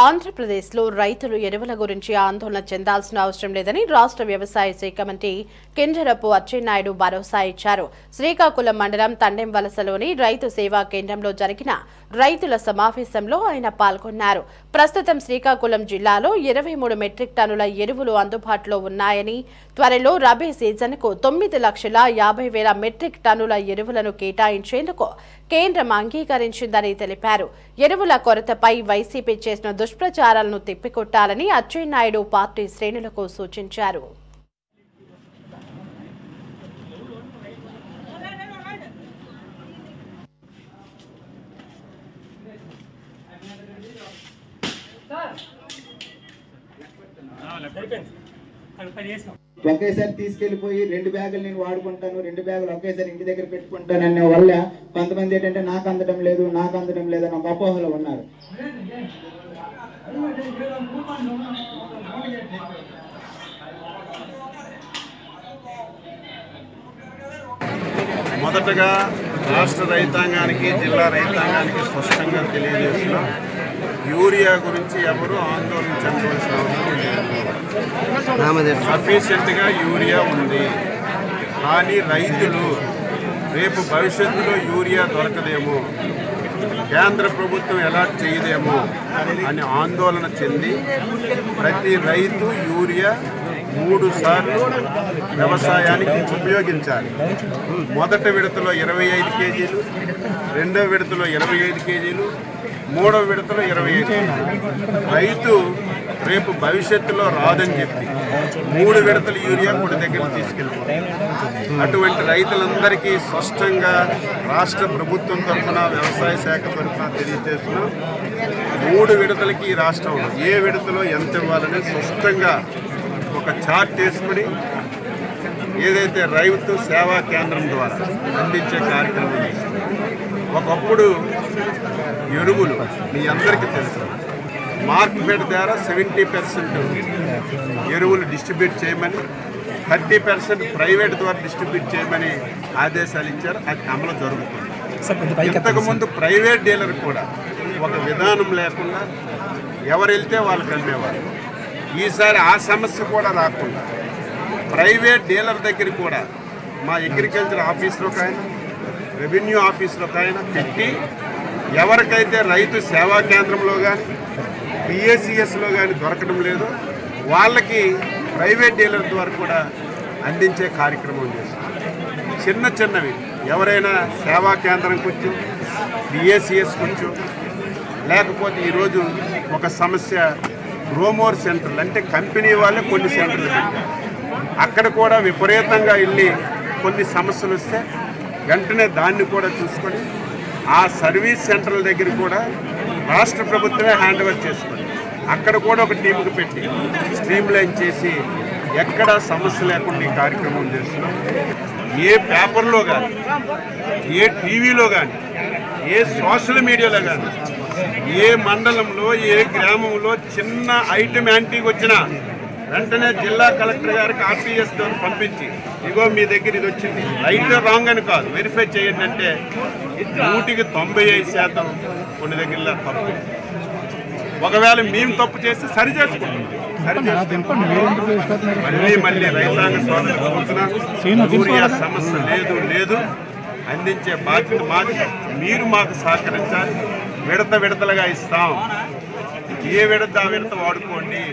ఆంధ్రప్రదేశ్లో రైతులు ఎరువుల గురించి ఆందోళన చెందాల్సిన అవసరం లేదని రాష్ట్ర వ్యవసాయ శాఖ మంత్రి కింజరపు అచ్చెన్నాయుడు భరోసా ఇచ్చారు. శ్రీకాకుళం మండలం తండెంవలసలోని రైతు సేవా కేంద్రంలో జరిగిన రైతుల సమావేశంలో ఆయన పాల్గొన్నారు. ప్రస్తుతం శ్రీకాకుళం జిల్లాలో 23 మెట్రిక్ టన్నుల ఎరువులు అందుబాటులో ఉన్నాయని, త్వరలో రబీ సీజన్కు 9,50,000 మెట్రిక్ టన్నుల ఎరువులను కేటాయించేందుకు కేంద్రం అంగీకరించిందని తెలిపారు. ఎరువుల కొరతపై వైసీపీ చేసిన దుష్ప్రచారాలను తిప్పికొట్టాలని అచ్చెన్నాయుడు పార్టీ శ్రేణులకు సూచించారు. ఒకేసారి తీసుకెళ్లిపోయి 2 బ్యాగులు నేను వాడుకుంటాను, 2 బ్యాగులు ఒకేసారి ఇంటి దగ్గర పెట్టుకుంటాను అనే వల్ల కొంతమంది ఏంటంటే నాకు అందడం లేదు అని ఒక అపోహలో ఉన్నారు. మొదటగా రాష్ట్ర రైతాంగానికి, జిల్లా రైతాంగానికి స్పష్టంగా తెలియజేస్తున్నాం, యూరియా గురించి ఎవరు ఆందోళన చెందవలసిన అవసరం లేదు. సఫిషియెంట్గా యూరియా ఉంది. కానీ రైతులు రేపు భవిష్యత్తులో యూరియా దొరకదేమో, కేంద్ర ప్రభుత్వం అలాట్ చేయదేమో అని ఆందోళన చెంది ప్రతి రైతు యూరియా 3 సార్లు వ్యవసాయానికి ఉపయోగించాలి. మొదటి విడతలో 25 కేజీలు, రెండవ విడతలో 25 కేజీలు, మూడవ విడతలో 25 కేజీలు. రైతు రేపు భవిష్యత్తులో రాదని చెప్పి 3 విడతల యూరియా కూడా దగ్గర తీసుకెళ్తారు. అటువంటి రైతులందరికీ స్పష్టంగా రాష్ట్ర ప్రభుత్వం తరఫున, వ్యవసాయ శాఖ తరఫున తెలియజేస్తున్నాం, 3 విడతలకి ఈ రాష్ట్రంలో ఏ విడతలో ఎంత ఇవ్వాలని స్పష్టంగా ఒక చార్ట్ వేసుకుని ఏదైతే రైతు సేవా కేంద్రం ద్వారా అందించే కార్యక్రమం చేస్తుంది. ఒకప్పుడు ఎరువులు మీ అందరికీ తెలుసు, మార్కెట్ ద్వారా 70% ఎరువులు డిస్ట్రిబ్యూట్ చేయమని, 30% ప్రైవేట్ ద్వారా డిస్ట్రిబ్యూట్ చేయమని ఆదేశాలు ఇచ్చారు. అది అమలు జరుగుతుంది. ఇంతకుముందు ప్రైవేట్ డీలర్ కూడా ఒక విధానం లేకుండా ఎవరు వెళ్తే వాళ్ళకి అమ్మేవారు. ఈసారి ఆ సమస్య కూడా రాకుండా ప్రైవేట్ డీలర్ దగ్గర కూడా మా అగ్రికల్చర్ ఆఫీసులో కానీ, రెవెన్యూ ఆఫీసులో కానీ పెట్టి ఎవరికైతే రైతు సేవా కేంద్రంలో కానీ, పిఏసిఎస్లో కానీ దొరకడం లేదు వాళ్ళకి ప్రైవేట్ డీలర్ ద్వారా కూడా అందించే కార్యక్రమం చేస్తుంది. చిన్నవి ఎవరైనా సేవా కేంద్రం కొంచెం, పిఏసిఎస్ కొంచెం, లేకపోతే ఈరోజు ఒక సమస్య గ్రోమోర్ సెంటర్లు అంటే కంపెనీ వాళ్ళే కొన్ని సెంటర్లు పెట్టారు. అక్కడ కూడా విపరీతంగా వెళ్ళి కొన్ని సమస్యలు వస్తే వెంటనే దాన్ని కూడా చూసుకొని ఆ సర్వీస్ సెంటర్ల దగ్గర కూడా రాష్ట్ర ప్రభుత్వమే హ్యాండ్ ఓవర్ చేసుకొని అక్కడ కూడా ఒక టీముకు పెట్టి స్ట్రీమ్లైన్ చేసి ఎక్కడ సమస్య లేకుండా ఈ కార్యక్రమం చేస్తున్నాం. ఏ పేపర్లో కానీ, ఏ టీవీలో కానీ, ఏ సోషల్ మీడియాలో కానీ, ఏ మండలంలో, ఏ గ్రామంలో చిన్న ఐటమ్ యాంటీకి వచ్చినా వెంటనే జిల్లా కలెక్టర్ గారికి ఆర్టీఎస్ ద్వారా పంపించి ఇగో మీ దగ్గర ఇది వచ్చింది, రైట్ రాంగ్ అని కాదు, వెరిఫై చేయండి అంటే 95% కొన్ని దగ్గర తప్పు. ఒకవేళ మేము తప్పు చేస్తే సరి చేసుకుంటాం. మళ్ళీ రైతాంగ సోదరులు యూరియా సమస్య లేదు అందించే బాధ్యత మాది. మీరు మాకు సహకరించాలి. విడతలుగా ఇస్తాం. ఏ విడత ఆ విడత వాడుకోండి.